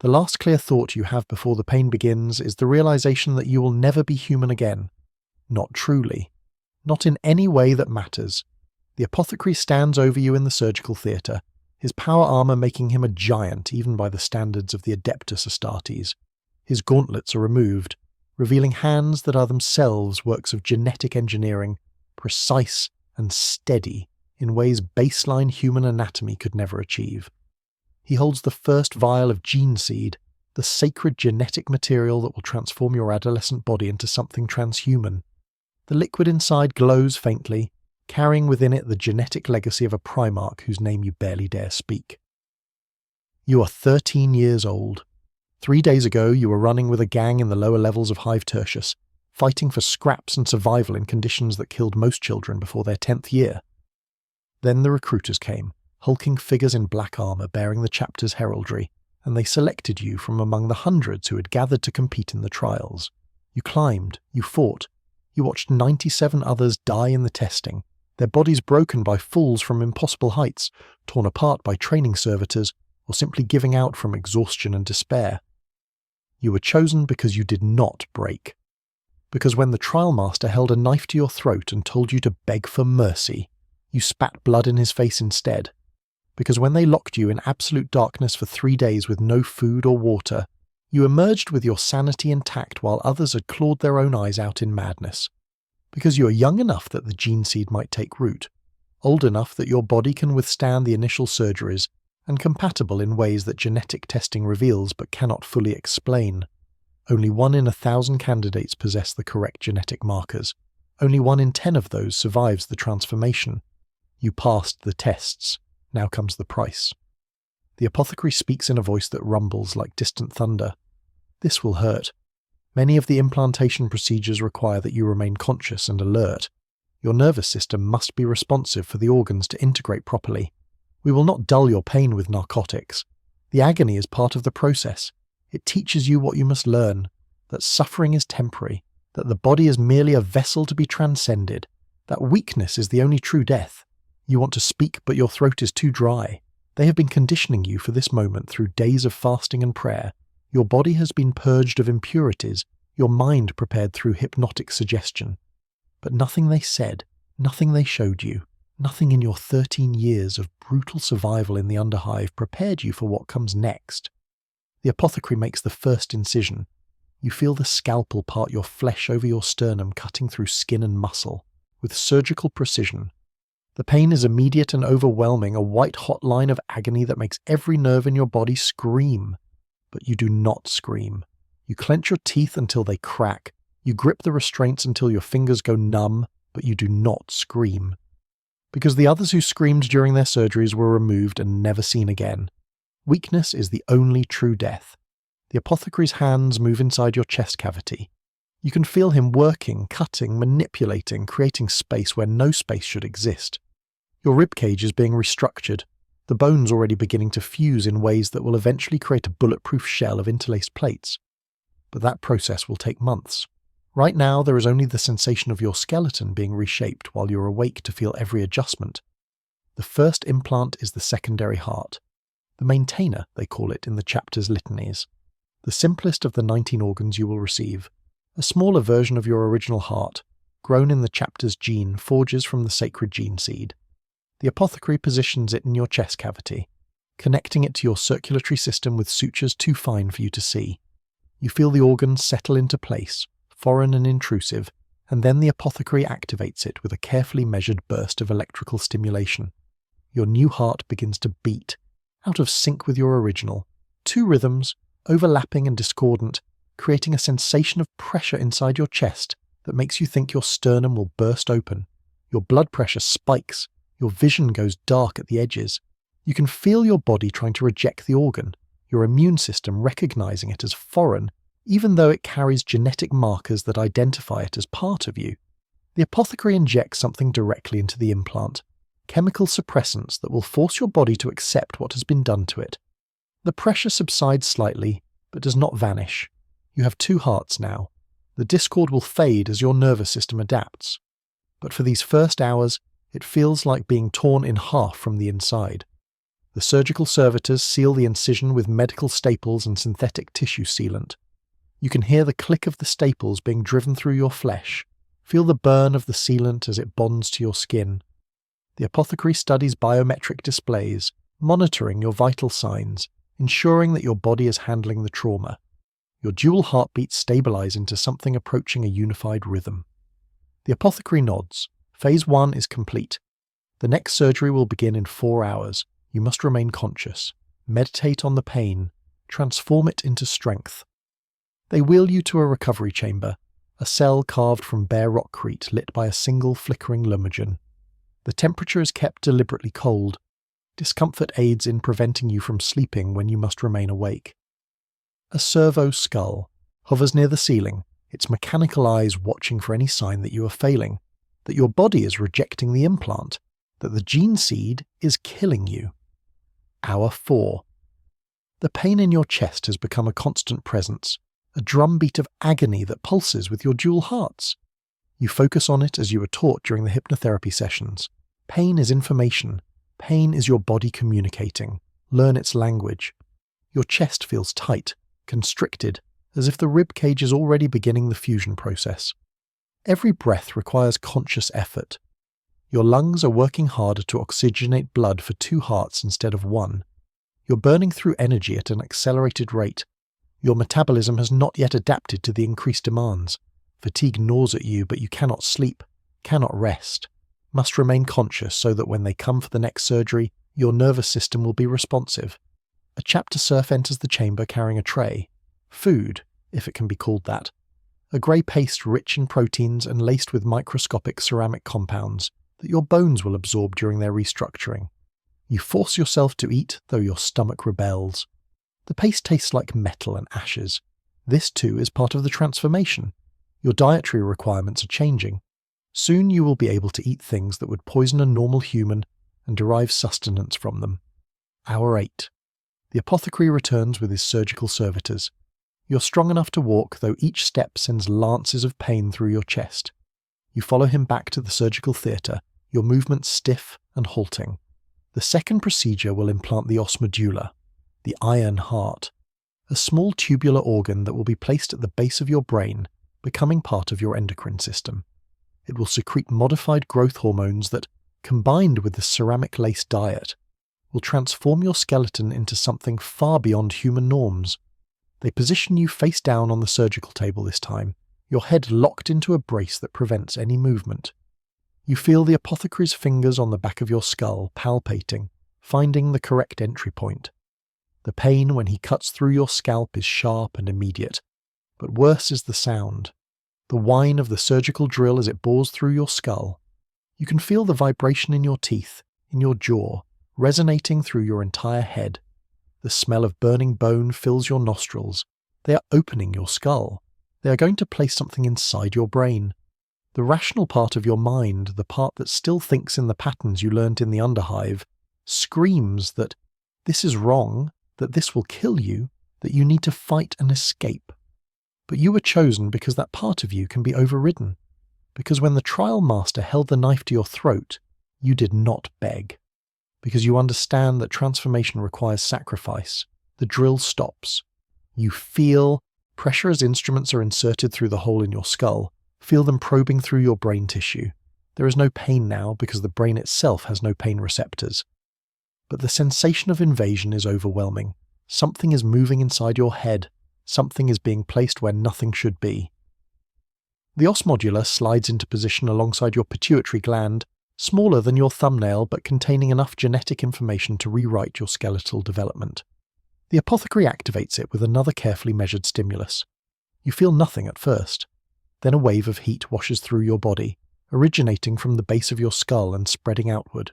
The last clear thought you have before the pain begins is the realization that you will never be human again. Not truly. Not in any way that matters. The apothecary stands over you in the surgical theatre, his power armour making him a giant even by the standards of the Adeptus Astartes. His gauntlets are removed, revealing hands that are themselves works of genetic engineering, precise and steady in ways baseline human anatomy could never achieve. He holds the first vial of gene seed, the sacred genetic material that will transform your adolescent body into something transhuman. The liquid inside glows faintly, carrying within it the genetic legacy of a Primarch whose name you barely dare speak. You are 13 years old. 3 days ago you were running with a gang in the lower levels of Hive Tertius, fighting for scraps and survival in conditions that killed most children before their 10th year. Then the recruiters came, hulking figures in black armour bearing the chapter's heraldry, and they selected you from among the hundreds who had gathered to compete in the trials. You climbed, you fought, you watched 97 others die in the testing, their bodies broken by falls from impossible heights, torn apart by training servitors, or simply giving out from exhaustion and despair. You were chosen because you did not break. Because when the trial master held a knife to your throat and told you to beg for mercy, you spat blood in his face instead. Because when they locked you in absolute darkness for 3 days with no food or water, you emerged with your sanity intact while others had clawed their own eyes out in madness. Because you are young enough that the gene seed might take root, old enough that your body can withstand the initial surgeries, and compatible in ways that genetic testing reveals but cannot fully explain. Only 1 in 1,000 candidates possess the correct genetic markers. Only 1 in 10 of those survives the transformation. You passed the tests. Now comes the price. The apothecary speaks in a voice that rumbles like distant thunder. This will hurt. Many of the implantation procedures require that you remain conscious and alert. Your nervous system must be responsive for the organs to integrate properly. We will not dull your pain with narcotics. The agony is part of the process. It teaches you what you must learn, that suffering is temporary, that the body is merely a vessel to be transcended, that weakness is the only true death. You want to speak, but your throat is too dry. They have been conditioning you for this moment through days of fasting and prayer. Your body has been purged of impurities, your mind prepared through hypnotic suggestion. But nothing they said, nothing they showed you, nothing in your 13 years of brutal survival in the Underhive prepared you for what comes next. The apothecary makes the first incision. You feel the scalpel part your flesh over your sternum, cutting through skin and muscle, with surgical precision. The pain is immediate and overwhelming, a white-hot line of agony that makes every nerve in your body scream. But you do not scream. You clench your teeth until they crack. You grip the restraints until your fingers go numb, but you do not scream. Because the others who screamed during their surgeries were removed and never seen again. Weakness is the only true death. The apothecary's hands move inside your chest cavity. You can feel him working, cutting, manipulating, creating space where no space should exist. Your ribcage is being restructured, the bones already beginning to fuse in ways that will eventually create a bulletproof shell of interlaced plates. But that process will take months. Right now there is only the sensation of your skeleton being reshaped while you're awake to feel every adjustment. The first implant is the secondary heart. The maintainer, they call it in the chapter's litanies. The simplest of the 19 organs you will receive. A smaller version of your original heart, grown in the chapter's gene, forges from the sacred gene seed. The apothecary positions it in your chest cavity, connecting it to your circulatory system with sutures too fine for you to see. You feel the organs settle into place, foreign and intrusive, and then the apothecary activates it with a carefully measured burst of electrical stimulation. Your new heart begins to beat, out of sync with your original. 2 rhythms, overlapping and discordant, creating a sensation of pressure inside your chest that makes you think your sternum will burst open. Your blood pressure spikes. Your vision goes dark at the edges. You can feel your body trying to reject the organ, your immune system recognizing it as foreign, even though it carries genetic markers that identify it as part of you. The apothecary injects something directly into the implant, chemical suppressants that will force your body to accept what has been done to it. The pressure subsides slightly, but does not vanish. You have 2 hearts now. The discord will fade as your nervous system adapts. But for these first hours, it feels like being torn in half from the inside. The surgical servitors seal the incision with medical staples and synthetic tissue sealant. You can hear the click of the staples being driven through your flesh. Feel the burn of the sealant as it bonds to your skin. The apothecary studies biometric displays, monitoring your vital signs, ensuring that your body is handling the trauma. Your dual heartbeats stabilize into something approaching a unified rhythm. The apothecary nods. Phase 1 is complete. The next surgery will begin in 4 hours. You must remain conscious. Meditate on the pain. Transform it into strength. They wheel you to a recovery chamber, a cell carved from bare rockcrete lit by a single flickering lumigen. The temperature is kept deliberately cold. Discomfort aids in preventing you from sleeping when you must remain awake. A servo skull hovers near the ceiling, its mechanical eyes watching for any sign that you are failing, that your body is rejecting the implant, that the gene seed is killing you. Hour 4. The pain in your chest has become a constant presence, a drumbeat of agony that pulses with your dual hearts. You focus on it as you were taught during the hypnotherapy sessions. Pain is information. Pain is your body communicating. Learn its language. Your chest feels tight, constricted, as if the rib cage is already beginning the fusion process. Every breath requires conscious effort. Your lungs are working harder to oxygenate blood for 2 hearts instead of 1. You're burning through energy at an accelerated rate. Your metabolism has not yet adapted to the increased demands. Fatigue gnaws at you, but you cannot sleep, cannot rest. Must remain conscious so that when they come for the next surgery, your nervous system will be responsive. A chapter serf enters the chamber carrying a tray. Food, if it can be called that. A grey paste rich in proteins and laced with microscopic ceramic compounds that your bones will absorb during their restructuring. You force yourself to eat, though your stomach rebels. The paste tastes like metal and ashes. This too is part of the transformation. Your dietary requirements are changing. Soon you will be able to eat things that would poison a normal human and derive sustenance from them. Hour 8. The apothecary returns with his surgical servitors. You're strong enough to walk, though each step sends lances of pain through your chest. You follow him back to the surgical theatre, your movements stiff and halting. The second procedure will implant the os medulla, the iron heart, a small tubular organ that will be placed at the base of your brain, becoming part of your endocrine system. It will secrete modified growth hormones that, combined with the ceramic-laced diet, will transform your skeleton into something far beyond human norms. They position you face down on the surgical table this time, your head locked into a brace that prevents any movement. You feel the apothecary's fingers on the back of your skull palpating, finding the correct entry point. The pain when he cuts through your scalp is sharp and immediate, but worse is the sound. The whine of the surgical drill as it bores through your skull. You can feel the vibration in your teeth, in your jaw, resonating through your entire head. The smell of burning bone fills your nostrils. They are opening your skull. They are going to place something inside your brain. The rational part of your mind, the part that still thinks in the patterns you learnt in the underhive, screams that this is wrong, that this will kill you, that you need to fight and escape. But you were chosen because that part of you can be overridden. Because when the trial master held the knife to your throat, you did not beg. Because you understand that transformation requires sacrifice. The drill stops. You feel pressure as instruments are inserted through the hole in your skull. Feel them probing through your brain tissue. There is no pain now because the brain itself has no pain receptors. But the sensation of invasion is overwhelming. Something is moving inside your head. Something is being placed where nothing should be. The os medulla slides into position alongside your pituitary gland, smaller than your thumbnail but containing enough genetic information to rewrite your skeletal development. The apothecary activates it with another carefully measured stimulus. You feel nothing at first. Then a wave of heat washes through your body, originating from the base of your skull and spreading outward.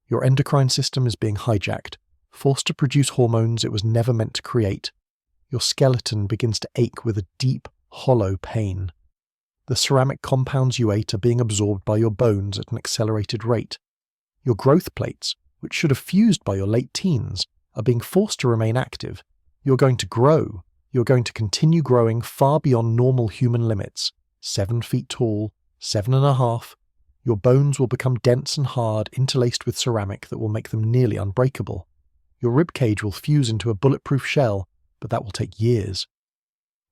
Your endocrine system is being hijacked, forced to produce hormones it was never meant to create. Your skeleton begins to ache with a deep, hollow pain. The ceramic compounds you ate are being absorbed by your bones at an accelerated rate. Your growth plates, which should have fused by your late teens, are being forced to remain active. You're going to grow. You're going to continue growing far beyond normal human limits. 7 feet tall, 7.5. Your bones will become dense and hard, interlaced with ceramic that will make them nearly unbreakable. Your ribcage will fuse into a bulletproof shell, but that will take years.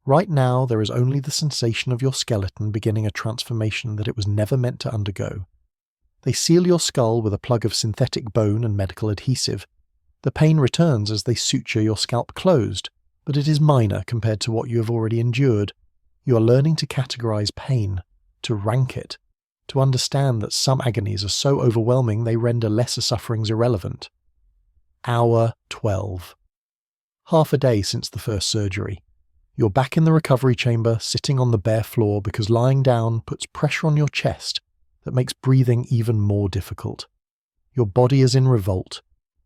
Right now, there is only the sensation of your skeleton beginning a transformation that it was never meant to undergo. They seal your skull with a plug of synthetic bone and medical adhesive. The pain returns as they suture your scalp closed, but it is minor compared to what you have already endured. You are learning to categorize pain, to rank it, to understand that some agonies are so overwhelming they render lesser sufferings irrelevant. Hour 12. Half a day since the first surgery. You're back in the recovery chamber, sitting on the bare floor because lying down puts pressure on your chest that makes breathing even more difficult. Your body is in revolt.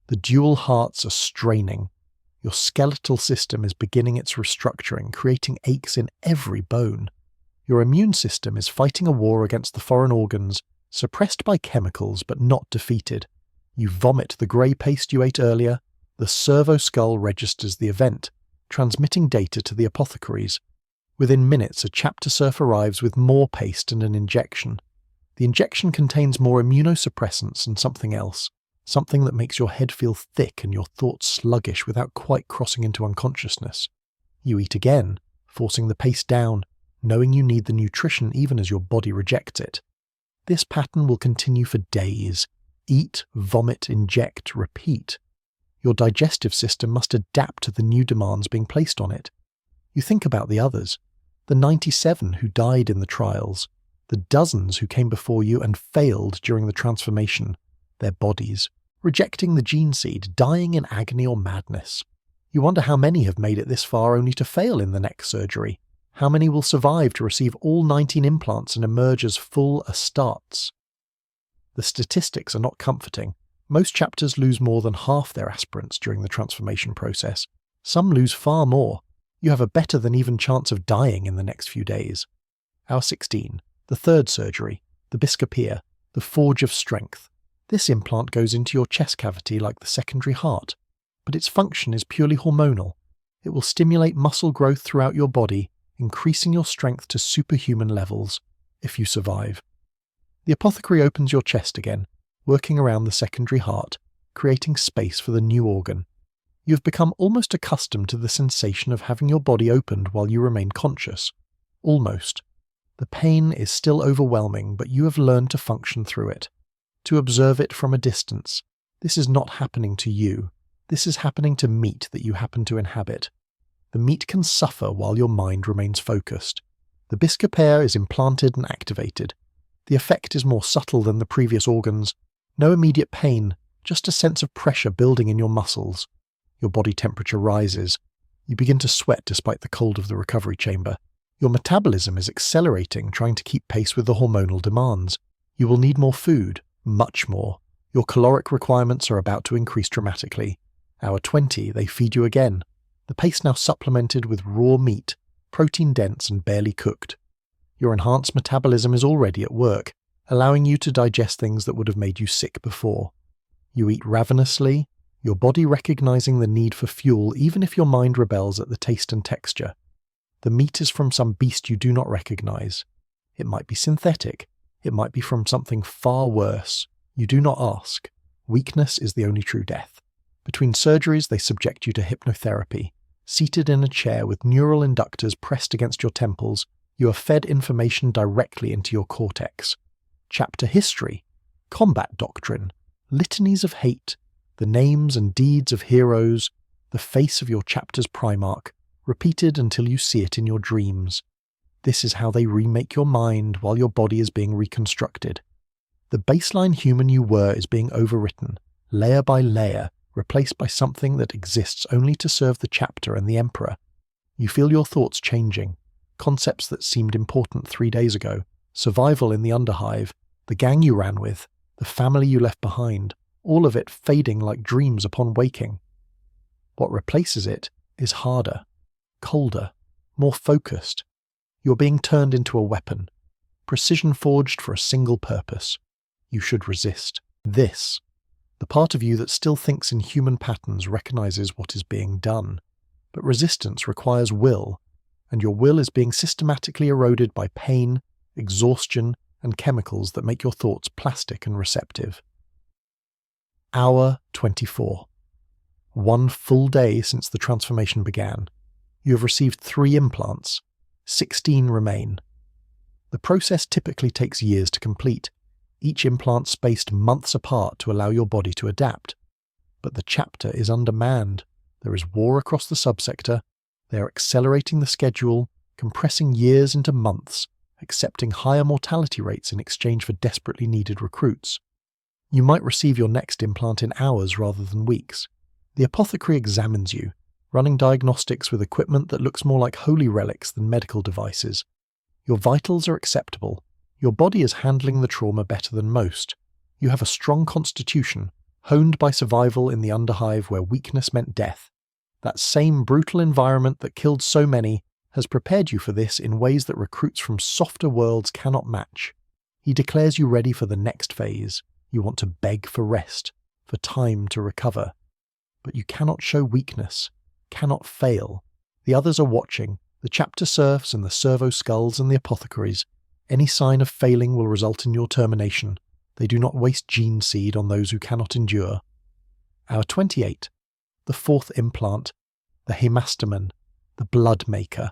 The dual hearts are straining. Your skeletal system is beginning its restructuring, creating aches in every bone. Your immune system is fighting a war against the foreign organs, suppressed by chemicals but not defeated. You vomit the grey paste you ate earlier. The servo skull registers the event, transmitting data to the apothecaries. Within minutes, a chapter surf arrives with more paste and an injection. The injection contains more immunosuppressants and something else, something that makes your head feel thick and your thoughts sluggish without quite crossing into unconsciousness. You eat again, forcing the paste down, knowing you need the nutrition even as your body rejects it. This pattern will continue for days. Eat, vomit, inject, repeat. Your digestive system must adapt to the new demands being placed on it. You think about the others, the 97 who died in the trials, the dozens who came before you and failed during the transformation, their bodies, rejecting the gene seed, dying in agony or madness. You wonder how many have made it this far only to fail in the next surgery. How many will survive to receive all 19 implants and emerge as full Astartes? The statistics are not comforting. Most chapters lose more than half their aspirants during the transformation process. Some lose far more. You have a better than even chance of dying in the next few days. Hour 16. The third surgery. The Biscopia. The Forge of Strength. This implant goes into your chest cavity like the secondary heart, but its function is purely hormonal. It will stimulate muscle growth throughout your body, increasing your strength to superhuman levels, if you survive. The apothecary opens your chest again, working around the secondary heart, creating space for the new organ. You have become almost accustomed to the sensation of having your body opened while you remain conscious. Almost. The pain is still overwhelming, but you have learned to function through it, to observe it from a distance. This is not happening to you. This is happening to meat that you happen to inhabit. The meat can suffer while your mind remains focused. The Biscopia is implanted and activated. The effect is more subtle than the previous organs. No immediate pain, just a sense of pressure building in your muscles. Your body temperature rises. You begin to sweat despite the cold of the recovery chamber. Your metabolism is accelerating, trying to keep pace with the hormonal demands. You will need more food, much more. Your caloric requirements are about to increase dramatically. Hour 20, they feed you again. The paste now supplemented with raw meat, protein-dense and barely cooked. Your enhanced metabolism is already at work, allowing you to digest things that would have made you sick before. You eat ravenously, your body recognizing the need for fuel even if your mind rebels at the taste and texture. The meat is from some beast you do not recognize. It might be synthetic. It might be from something far worse. You do not ask. Weakness is the only true death. Between surgeries, they subject you to hypnotherapy. Seated in a chair with neural inductors pressed against your temples, you are fed information directly into your cortex. Chapter history, combat doctrine, litanies of hate, the names and deeds of heroes, the face of your chapter's Primarch, repeated until you see it in your dreams. This is how they remake your mind while your body is being reconstructed. The baseline human you were is being overwritten, layer by layer, replaced by something that exists only to serve the chapter and the Emperor. You feel your thoughts changing. Concepts that seemed important 3 days ago, survival in the underhive, the gang you ran with, the family you left behind, all of it fading like dreams upon waking. What replaces it is harder, colder, more focused. You're being turned into a weapon, precision forged for a single purpose. You should resist. This, the part of you that still thinks in human patterns, recognizes what is being done. But resistance requires will, and your will is being systematically eroded by pain, exhaustion, and chemicals that make your thoughts plastic and receptive. Hour 24. 1 full day since the transformation began. You have received 3 implants. 16 remain. The process typically takes years to complete, each implant spaced months apart to allow your body to adapt. But the chapter is undermanned. There is war across the subsector. They are accelerating the schedule, compressing years into months, accepting higher mortality rates in exchange for desperately needed recruits. You might receive your next implant in hours rather than weeks. The apothecary examines you, running diagnostics with equipment that looks more like holy relics than medical devices. Your vitals are acceptable. Your body is handling the trauma better than most. You have a strong constitution, honed by survival in the underhive where weakness meant death. That same brutal environment that killed so many has prepared you for this in ways that recruits from softer worlds cannot match. He declares you ready for the next phase. You want to beg for rest, for time to recover. But you cannot show weakness, cannot fail. The others are watching, the chapter serfs and the servo skulls and the apothecaries. Any sign of failing will result in your termination. They do not waste gene seed on those who cannot endure. Hour 28. The 4th implant, the hemastomen, the blood maker.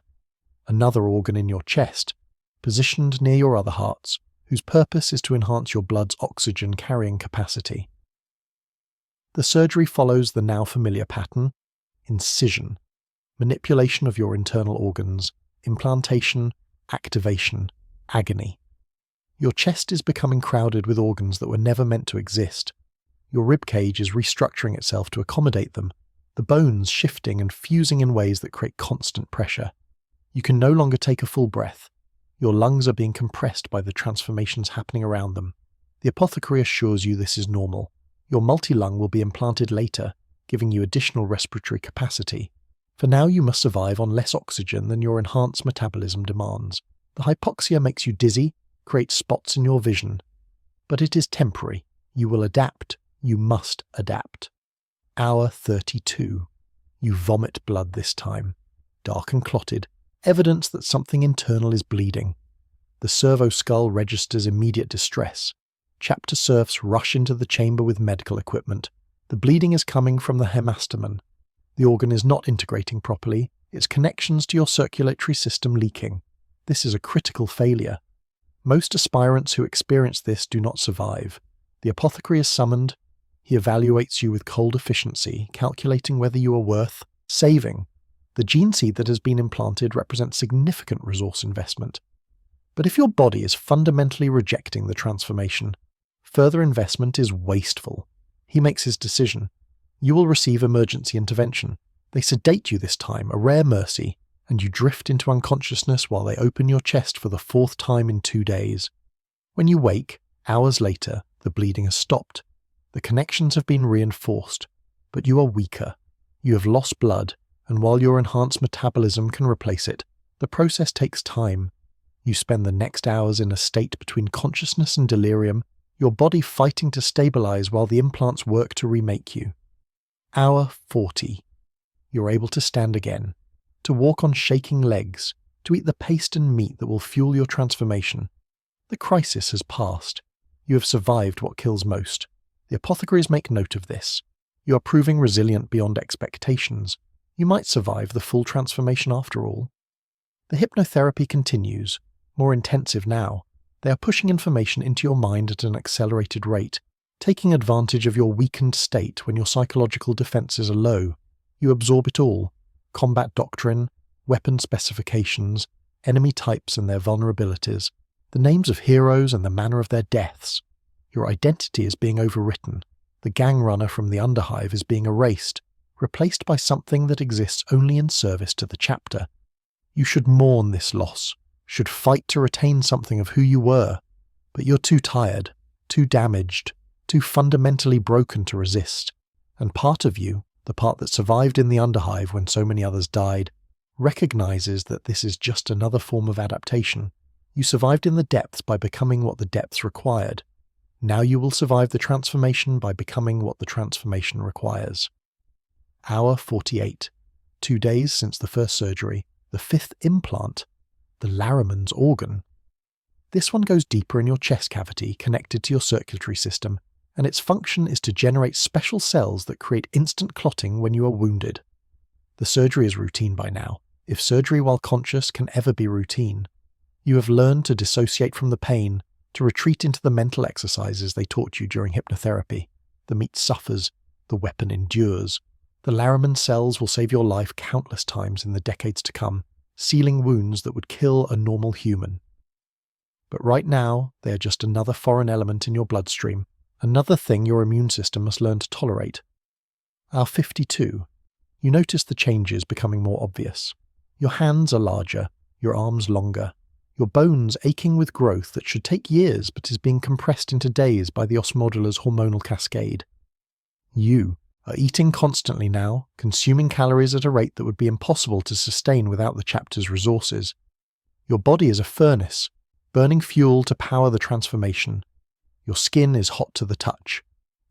Another organ in your chest, positioned near your other hearts, whose purpose is to enhance your blood's oxygen carrying capacity. The surgery follows the now familiar pattern: incision, manipulation of your internal organs, implantation, activation, agony. Your chest is becoming crowded with organs that were never meant to exist. Your ribcage is restructuring itself to accommodate them, the bones shifting and fusing in ways that create constant pressure. You can no longer take a full breath. Your lungs are being compressed by the transformations happening around them. The apothecary assures you this is normal. Your multi-lung will be implanted later, giving you additional respiratory capacity. For now you must survive on less oxygen than your enhanced metabolism demands. The hypoxia makes you dizzy, creates spots in your vision. But it is temporary. You will adapt. You must adapt. Hour 32. You vomit blood this time. Dark and clotted. Evidence that something internal is bleeding. The servo skull registers immediate distress. Chapter serfs rush into the chamber with medical equipment. The bleeding is coming from the hemastomen. The organ is not integrating properly, its connections to your circulatory system leaking. This is a critical failure. Most aspirants who experience this do not survive. The apothecary is summoned. He evaluates you with cold efficiency, calculating whether you are worth saving. The gene seed that has been implanted represents significant resource investment. But if your body is fundamentally rejecting the transformation, further investment is wasteful. He makes his decision. You will receive emergency intervention. They sedate you this time, a rare mercy, and you drift into unconsciousness while they open your chest for the 4th time in 2 days. When you wake, hours later, the bleeding has stopped. The connections have been reinforced, but you are weaker. You have lost blood, and while your enhanced metabolism can replace it, the process takes time. You spend the next hours in a state between consciousness and delirium, your body fighting to stabilize while the implants work to remake you. Hour 40. You're able to stand again, to walk on shaking legs, to eat the paste and meat that will fuel your transformation. The crisis has passed. You have survived what kills most. The apothecaries make note of this. You are proving resilient beyond expectations. You might survive the full transformation after all. The hypnotherapy continues, more intensive now. They are pushing information into your mind at an accelerated rate, taking advantage of your weakened state when your psychological defenses are low. You absorb it all: combat doctrine, weapon specifications, enemy types and their vulnerabilities, the names of heroes and the manner of their deaths. Your identity is being overwritten. The gang runner from the underhive is being erased, replaced by something that exists only in service to the chapter. You should mourn this loss, should fight to retain something of who you were, but you're too tired, too damaged, too fundamentally broken to resist. And part of you, the part that survived in the underhive when so many others died, recognizes that this is just another form of adaptation. You survived in the depths by becoming what the depths required. Now you will survive the transformation by becoming what the transformation requires. Hour 48. 2 days since the first surgery, the 5th implant, the Larraman's organ. This one goes deeper in your chest cavity, connected to your circulatory system. and its function is to generate special cells that create instant clotting when you are wounded. The surgery is routine by now, if surgery while conscious can ever be routine. You have learned to dissociate from the pain, to retreat into the mental exercises they taught you during hypnotherapy. The meat suffers, the weapon endures. The Laraman cells will save your life countless times in the decades to come, sealing wounds that would kill a normal human. But right now, they are just another foreign element in your bloodstream, another thing your immune system must learn to tolerate. Hour 52. You notice the changes becoming more obvious. Your hands are larger, your arms longer, your bones aching with growth that should take years but is being compressed into days by the osmodula's hormonal cascade. You are eating constantly now, consuming calories at a rate that would be impossible to sustain without the chapter's resources. Your body is a furnace, burning fuel to power the transformation. Your skin is hot to the touch.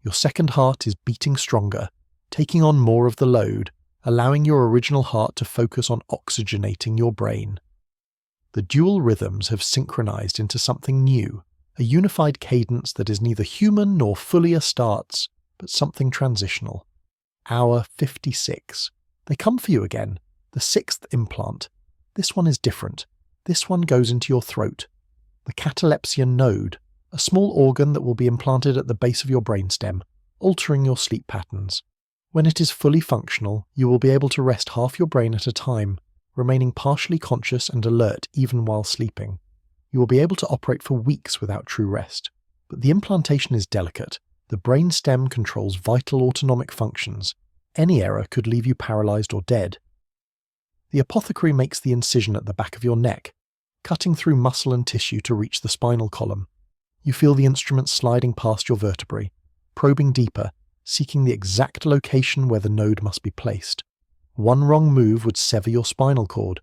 Your second heart is beating stronger, taking on more of the load, allowing your original heart to focus on oxygenating your brain. The dual rhythms have synchronized into something new, a unified cadence that is neither human nor fully Astartes, but something transitional. Hour 56. They come for you again, the sixth implant. This one is different. This one goes into your throat. The catalepsian node, a small organ that will be implanted at the base of your brainstem, altering your sleep patterns. When it is fully functional, you will be able to rest half your brain at a time, remaining partially conscious and alert even while sleeping. You will be able to operate for weeks without true rest. But the implantation is delicate. The brainstem controls vital autonomic functions. Any error could leave you paralyzed or dead. The apothecary makes the incision at the back of your neck, cutting through muscle and tissue to reach the spinal column. You feel the instrument sliding past your vertebrae, probing deeper, seeking the exact location where the node must be placed. One wrong move would sever your spinal cord.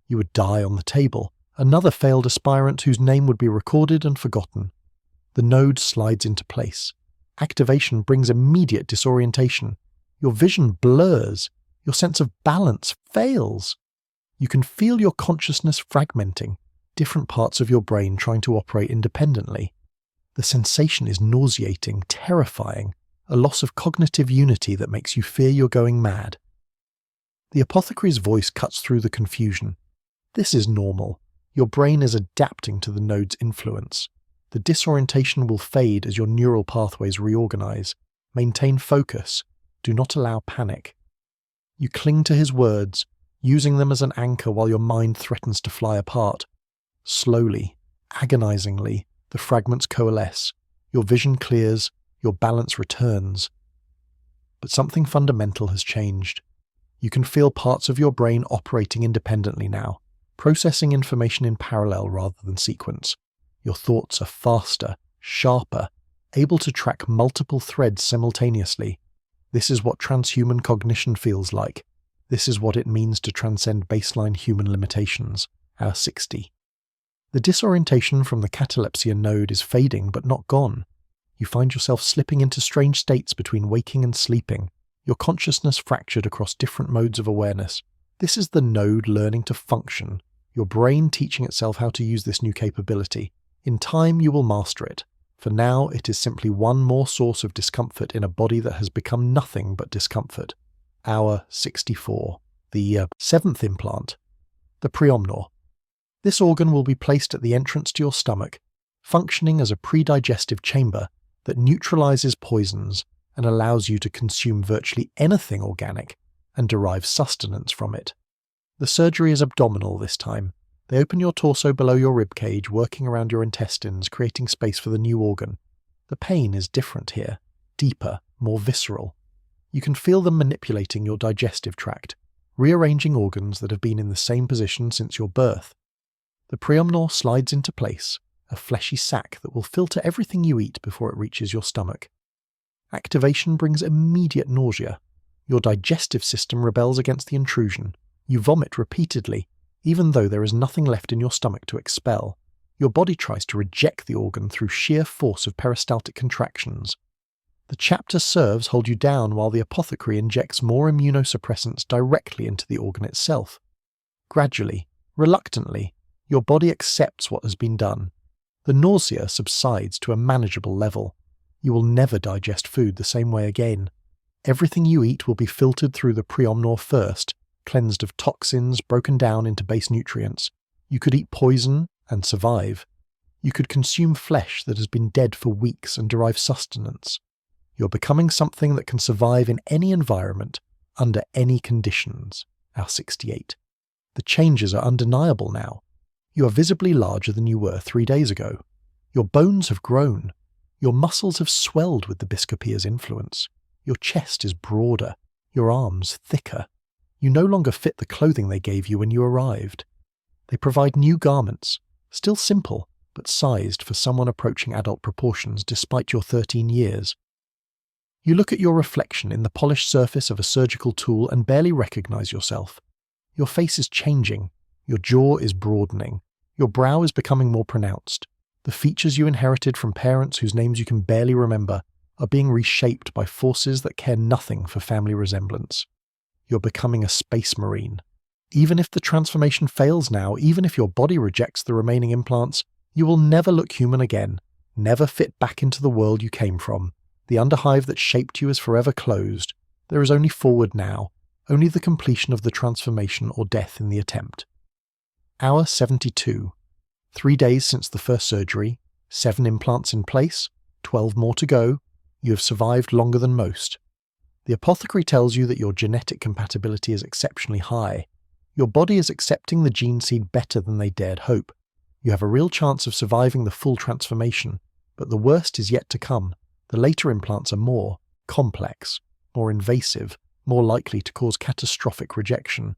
You would die on the table, another failed aspirant whose name would be recorded and forgotten. The node slides into place. Activation brings immediate disorientation. Your vision blurs. Your sense of balance fails. You can feel your consciousness fragmenting, different parts of your brain trying to operate independently. The sensation is nauseating, terrifying, a loss of cognitive unity that makes you fear you're going mad. The apothecary's voice cuts through the confusion. This is normal. Your brain is adapting to the node's influence. The disorientation will fade as your neural pathways reorganize. Maintain focus. Do not allow panic. You cling to his words, using them as an anchor while your mind threatens to fly apart. Slowly, agonizingly, the fragments coalesce. Your vision clears, your balance returns. But something fundamental has changed. You can feel parts of your brain operating independently now, processing information in parallel rather than sequence. Your thoughts are faster, sharper, able to track multiple threads simultaneously. This is what transhuman cognition feels like. This is what it means to transcend baseline human limitations. Hour 60. The disorientation from the catalepsian node is fading but not gone. You find yourself slipping into strange states between waking and sleeping, your consciousness fractured across different modes of awareness. This is the node learning to function, your brain teaching itself how to use this new capability. In time you will master it. For now it is simply one more source of discomfort in a body that has become nothing but discomfort. Hour 64. The seventh implant. The preomnor. This organ will be placed at the entrance to your stomach, functioning as a pre-digestive chamber that neutralizes poisons and allows you to consume virtually anything organic and derive sustenance from it. The surgery is abdominal this time. They open your torso below your ribcage, working around your intestines, creating space for the new organ. The pain is different here, deeper, more visceral. You can feel them manipulating your digestive tract, rearranging organs that have been in the same position since your birth. The preomnor slides into place, a fleshy sac that will filter everything you eat before it reaches your stomach. Activation brings immediate nausea. Your digestive system rebels against the intrusion. You vomit repeatedly, even though there is nothing left in your stomach to expel. Your body tries to reject the organ through sheer force of peristaltic contractions. The chapter serves hold you down while the apothecary injects more immunosuppressants directly into the organ itself. Gradually, reluctantly, your body accepts what has been done. The nausea subsides to a manageable level. You will never digest food the same way again. Everything you eat will be filtered through the preomnor first, cleansed of toxins, broken down into base nutrients. You could eat poison and survive. You could consume flesh that has been dead for weeks and derive sustenance. You're becoming something that can survive in any environment, under any conditions. Our 68. The changes are undeniable now. You are visibly larger than you were 3 days ago. Your bones have grown. Your muscles have swelled with the Biscopia's influence. Your chest is broader. Your arms thicker. You no longer fit the clothing they gave you when you arrived. They provide new garments, still simple, but sized for someone approaching adult proportions despite your 13 years. You look at your reflection in the polished surface of a surgical tool and barely recognize yourself. Your face is changing. Your jaw is broadening. Your brow is becoming more pronounced. The features you inherited from parents whose names you can barely remember are being reshaped by forces that care nothing for family resemblance. You're becoming a space marine. Even if the transformation fails now, even if your body rejects the remaining implants, you will never look human again, never fit back into the world you came from. The underhive that shaped you is forever closed. There is only forward now, only the completion of the transformation or death in the attempt. Hour 72. 3 days since the first surgery, 7 implants in place, 12 more to go. You have survived longer than most. The apothecary tells you that your genetic compatibility is exceptionally high. Your body is accepting the gene seed better than they dared hope. You have a real chance of surviving the full transformation, but the worst is yet to come. The later implants are more complex, more invasive, more likely to cause catastrophic rejection.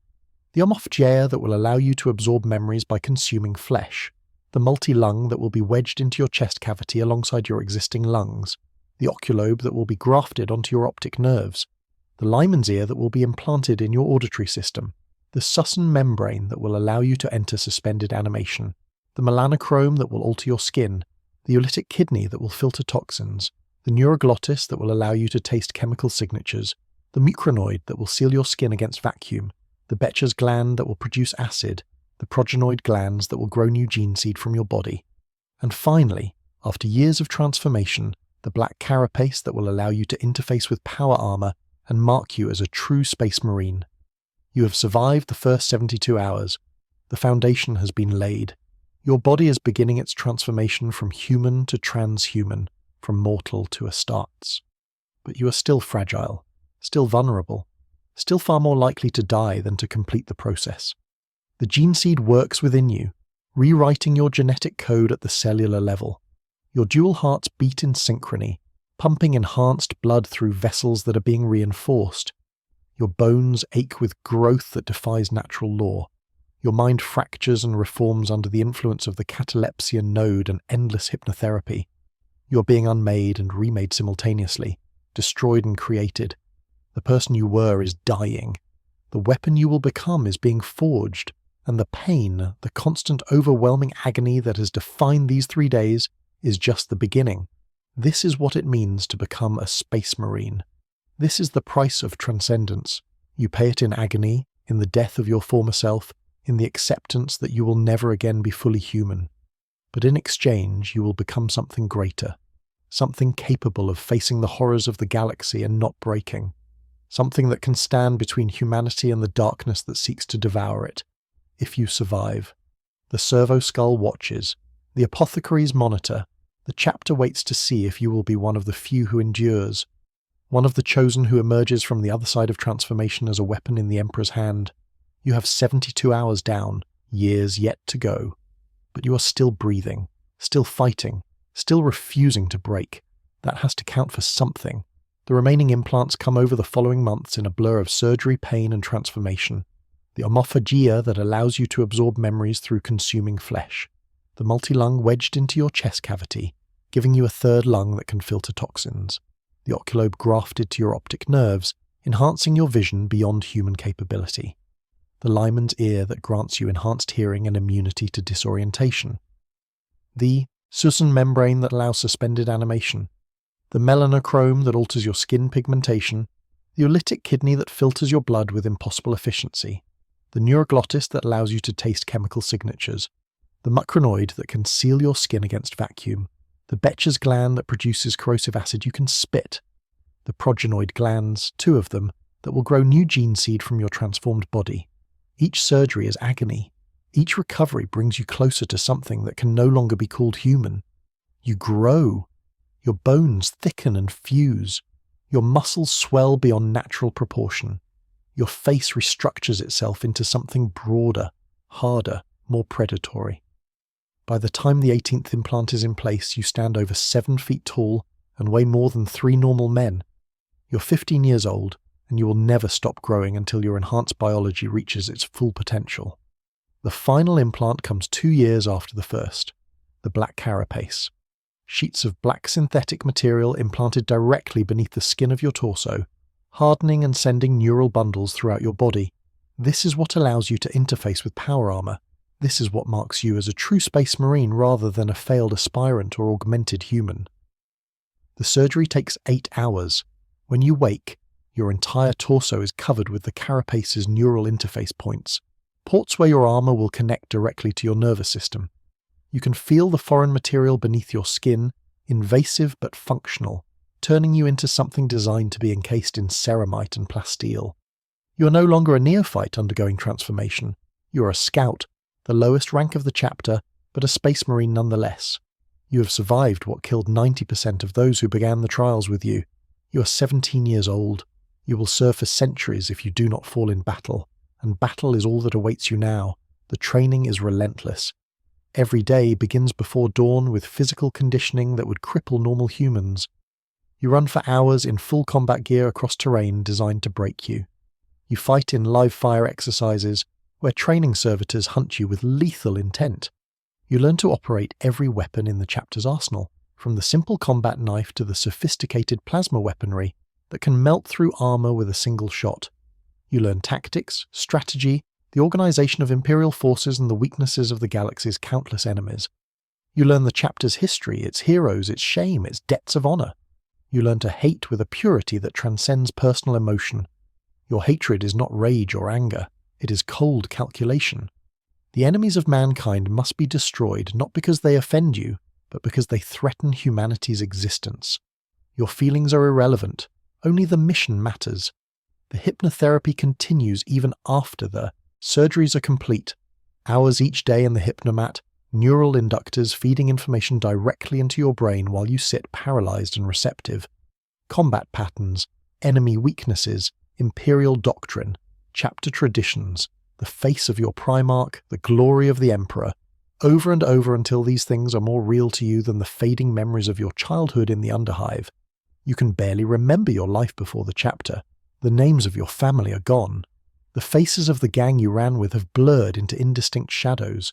The omophagia that will allow you to absorb memories by consuming flesh. The multi-lung that will be wedged into your chest cavity alongside your existing lungs. The oculobe that will be grafted onto your optic nerves. The Lyman's ear that will be implanted in your auditory system. The Sussen membrane that will allow you to enter suspended animation. The melanochrome that will alter your skin. The oolitic kidney that will filter toxins. The neuroglottis that will allow you to taste chemical signatures, the mucranoid that will seal your skin against vacuum, the Becher's gland that will produce acid, the progenoid glands that will grow new gene seed from your body. And finally, after years of transformation, the black carapace that will allow you to interface with power armor and mark you as a true space marine. You have survived the first 72 hours. The foundation has been laid. Your body is beginning its transformation from human to transhuman, from mortal to Astartes. But you are still fragile, still vulnerable, still far more likely to die than to complete the process. The gene seed works within you, rewriting your genetic code at the cellular level. Your dual hearts beat in synchrony, pumping enhanced blood through vessels that are being reinforced. Your bones ache with growth that defies natural law. Your mind fractures and reforms under the influence of the catalepsia node and endless hypnotherapy. You are being unmade and remade simultaneously, destroyed and created. The person you were is dying. The weapon you will become is being forged, and the pain, the constant overwhelming agony that has defined these 3 days, is just the beginning. This is what it means to become a space marine. This is the price of transcendence. You pay it in agony, in the death of your former self, in the acceptance that you will never again be fully human. But in exchange, you will become something greater, something capable of facing the horrors of the galaxy and not breaking, something that can stand between humanity and the darkness that seeks to devour it, if you survive. The servo skull watches, the apothecaries monitor, the chapter waits to see if you will be one of the few who endures, one of the chosen who emerges from the other side of transformation as a weapon in the Emperor's hand. You have 72 hours down, years yet to go. But you are still breathing, still fighting, still refusing to break. That has to count for something. The remaining implants come over the following months in a blur of surgery, pain, and transformation. The omophagia that allows you to absorb memories through consuming flesh. The multi-lung wedged into your chest cavity, giving you a third lung that can filter toxins. The oculobe grafted to your optic nerves, enhancing your vision beyond human capability. The Lyman's ear that grants you enhanced hearing and immunity to disorientation. The Sussen membrane that allows suspended animation. The melanochrome that alters your skin pigmentation. The oolitic kidney that filters your blood with impossible efficiency. The neuroglottis that allows you to taste chemical signatures. The mucranoid that can seal your skin against vacuum. The Betcher's gland that produces corrosive acid you can spit. The progenoid glands, 2 of them, that will grow new gene seed from your transformed body. Each surgery is agony. Each recovery brings you closer to something that can no longer be called human. You grow. Your bones thicken and fuse. Your muscles swell beyond natural proportion. Your face restructures itself into something broader, harder, more predatory. By the time the 18th implant is in place, you stand over 7 feet tall and weigh more than 3 normal men. You're 15 years old, and you will never stop growing until your enhanced biology reaches its full potential. The final implant comes 2 years after the first, the black carapace. Sheets of black synthetic material implanted directly beneath the skin of your torso, hardening and sending neural bundles throughout your body. This is what allows you to interface with power armor. This is what marks you as a true space marine rather than a failed aspirant or augmented human. The surgery takes 8 hours. When you wake, your entire torso is covered with the carapace's neural interface points, ports where your armor will connect directly to your nervous system. You can feel the foreign material beneath your skin, invasive but functional, turning you into something designed to be encased in ceramite and plasteel. You are no longer a neophyte undergoing transformation. You are a scout, the lowest rank of the chapter, but a space marine nonetheless. You have survived what killed 90% of those who began the trials with you. You are 17 years old. You will serve for centuries if you do not fall in battle, and battle is all that awaits you now. The training is relentless. Every day begins before dawn with physical conditioning that would cripple normal humans. You run for hours in full combat gear across terrain designed to break you. You fight in live fire exercises, where training servitors hunt you with lethal intent. You learn to operate every weapon in the chapter's arsenal, from the simple combat knife to the sophisticated plasma weaponry that can melt through armor with a single shot. You learn tactics, strategy, the organization of Imperial forces and the weaknesses of the galaxy's countless enemies. You learn the chapter's history, its heroes, its shame, its debts of honor. You learn to hate with a purity that transcends personal emotion. Your hatred is not rage or anger, it is cold calculation. The enemies of mankind must be destroyed not because they offend you, but because they threaten humanity's existence. Your feelings are irrelevant. Only the mission matters. The hypnotherapy continues even after the surgeries are complete. Hours each day in the hypnomat, neural inductors feeding information directly into your brain while you sit paralyzed and receptive. Combat patterns, enemy weaknesses, imperial doctrine, chapter traditions, the face of your Primarch, the glory of the Emperor, over and over until these things are more real to you than the fading memories of your childhood in the Underhive. You can barely remember your life before the chapter. The names of your family are gone. The faces of the gang you ran with have blurred into indistinct shadows.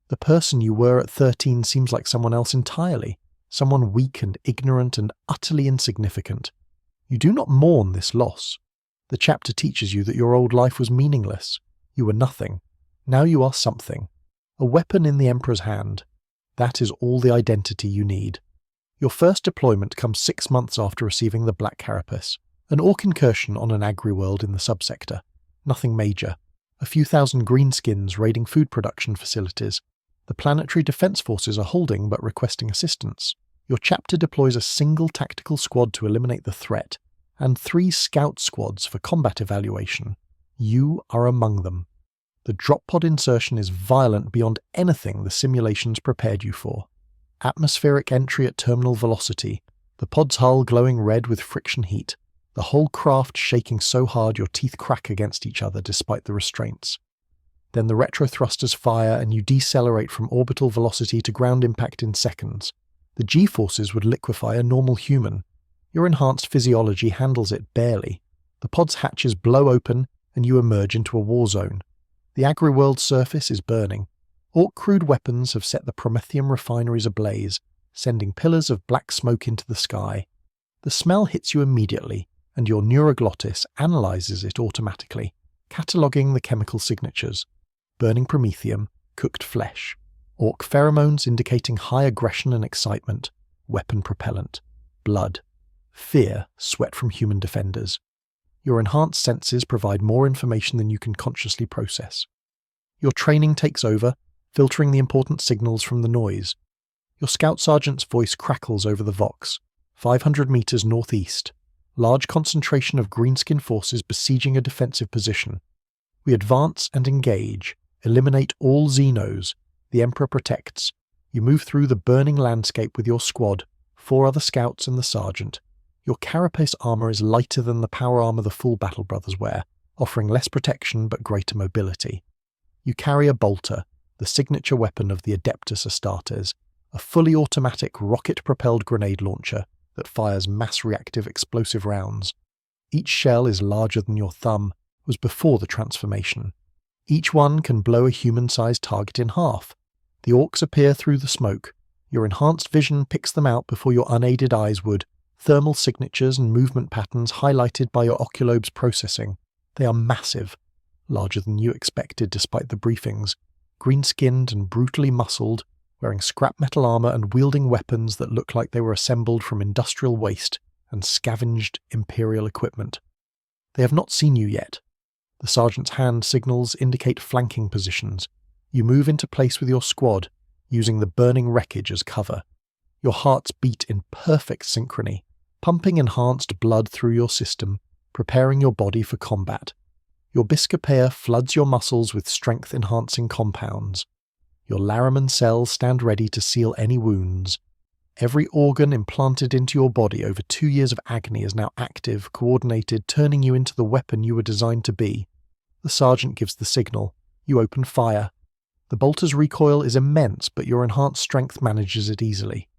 The person you were at 13 seems like someone else entirely, someone weak and ignorant and utterly insignificant. You do not mourn this loss. The chapter teaches you that your old life was meaningless. You were nothing. Now you are something. A weapon in the Emperor's hand. That is all the identity you need. Your first deployment comes 6 months after receiving the Black Carapace, an orc incursion on an agri-world in the subsector. Nothing major. A few thousand greenskins raiding food production facilities. The planetary defense forces are holding but requesting assistance. Your chapter deploys a single tactical squad to eliminate the threat, and 3 scout squads for combat evaluation. You are among them. The drop pod insertion is violent beyond anything the simulations prepared you for. Atmospheric entry at terminal velocity, the pod's hull glowing red with friction heat, the whole craft shaking so hard your teeth crack against each other despite the restraints. Then the retro thrusters fire and you decelerate from orbital velocity to ground impact in seconds. The G-forces would liquefy a normal human. Your enhanced physiology handles it barely. The pod's hatches blow open and you emerge into a war zone. The agri-world surface is burning. Orc crude weapons have set the Prometheum refineries ablaze, sending pillars of black smoke into the sky. The smell hits you immediately, and your neuroglottis analyzes it automatically, cataloguing the chemical signatures. Burning promethium, cooked flesh. Orc pheromones indicating high aggression and excitement. Weapon propellant. Blood. Fear, sweat from human defenders. Your enhanced senses provide more information than you can consciously process. Your training takes over, filtering the important signals from the noise. Your scout sergeant's voice crackles over the Vox. 500 meters northeast. Large concentration of greenskin forces besieging a defensive position. We advance and engage. Eliminate all Xenos. The Emperor protects. You move through the burning landscape with your squad, 4 other scouts and the sergeant. Your carapace armor is lighter than the power armor the full Battle Brothers wear, offering less protection but greater mobility. You carry a bolter, the signature weapon of the Adeptus Astartes, a fully automatic rocket-propelled grenade launcher that fires mass-reactive explosive rounds. Each shell is larger than your thumb, was before the transformation. Each one can blow a human-sized target in half. The orcs appear through the smoke. Your enhanced vision picks them out before your unaided eyes would, thermal signatures and movement patterns highlighted by your oculobe's processing. They are massive, larger than you expected despite the briefings, green-skinned and brutally muscled, wearing scrap metal armor and wielding weapons that look like they were assembled from industrial waste and scavenged Imperial equipment. They have not seen you yet. The sergeant's hand signals indicate flanking positions. You move into place with your squad, using the burning wreckage as cover. Your hearts beat in perfect synchrony, pumping enhanced blood through your system, preparing your body for combat. Your Biscopea floods your muscles with strength-enhancing compounds. Your Laraman cells stand ready to seal any wounds. Every organ implanted into your body over 2 years of agony is now active, coordinated, turning you into the weapon you were designed to be. The sergeant gives the signal. You open fire. The bolter's recoil is immense, but your enhanced strength manages it easily.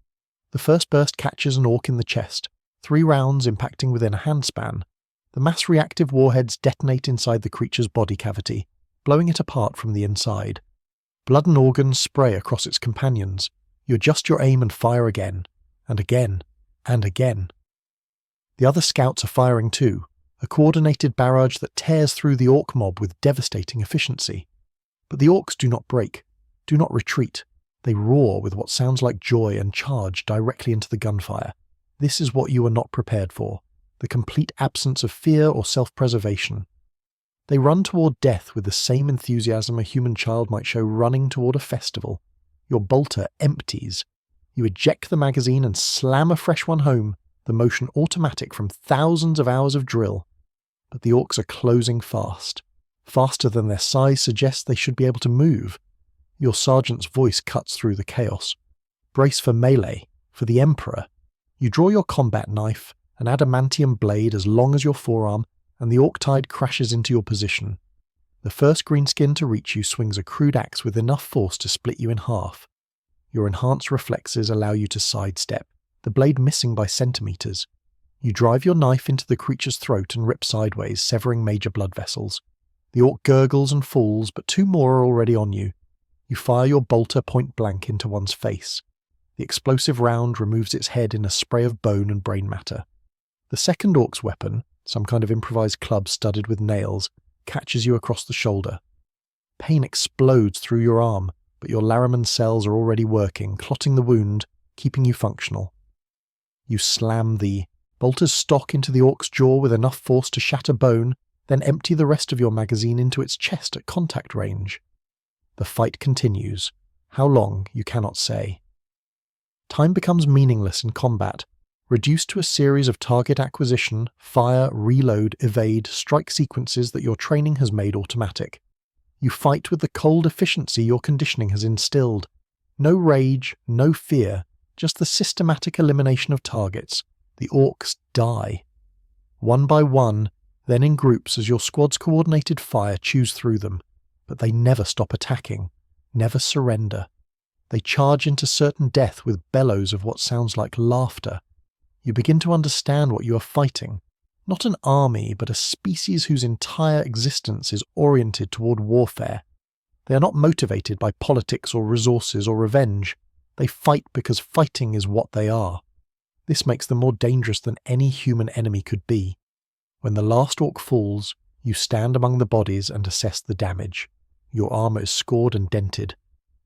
The first burst catches an orc in the chest, 3 rounds impacting within a handspan. The mass-reactive warheads detonate inside the creature's body cavity, blowing it apart from the inside. Blood and organs spray across its companions. You adjust your aim and fire again, and again, and again. The other scouts are firing too, a coordinated barrage that tears through the orc mob with devastating efficiency. But the orcs do not break, do not retreat. They roar with what sounds like joy and charge directly into the gunfire. This is what you are not prepared for, the complete absence of fear or self-preservation. They run toward death with the same enthusiasm a human child might show running toward a festival. Your bolter empties. You eject the magazine and slam a fresh one home, the motion automatic from thousands of hours of drill. But the orcs are closing fast. Faster than their size suggests they should be able to move. Your sergeant's voice cuts through the chaos. Brace for melee, for the Emperor. You draw your combat knife, an adamantium blade as long as your forearm, and the orc tide crashes into your position. The first greenskin to reach you swings a crude axe with enough force to split you in half. Your enhanced reflexes allow you to sidestep, the blade missing by centimeters. You drive your knife into the creature's throat and rip sideways, severing major blood vessels. The orc gurgles and falls, but 2 more are already on you. You fire your bolter point blank into one's face. The explosive round removes its head in a spray of bone and brain matter. The second orc's weapon, some kind of improvised club studded with nails, catches you across the shoulder. Pain explodes through your arm, but your Laraman cells are already working, clotting the wound, keeping you functional. You slam the bolter's stock into the orc's jaw with enough force to shatter bone, then empty the rest of your magazine into its chest at contact range. The fight continues. How long, you cannot say. Time becomes meaningless in combat, reduced to a series of target acquisition, fire, reload, evade, strike sequences that your training has made automatic. You fight with the cold efficiency your conditioning has instilled. No rage, no fear, just the systematic elimination of targets. The orcs die. One by one, then in groups as your squad's coordinated fire chews through them. But they never stop attacking, never surrender. They charge into certain death with bellows of what sounds like laughter. You begin to understand what you are fighting. Not an army, but a species whose entire existence is oriented toward warfare. They are not motivated by politics or resources or revenge. They fight because fighting is what they are. This makes them more dangerous than any human enemy could be. When the last orc falls, you stand among the bodies and assess the damage. Your armor is scored and dented.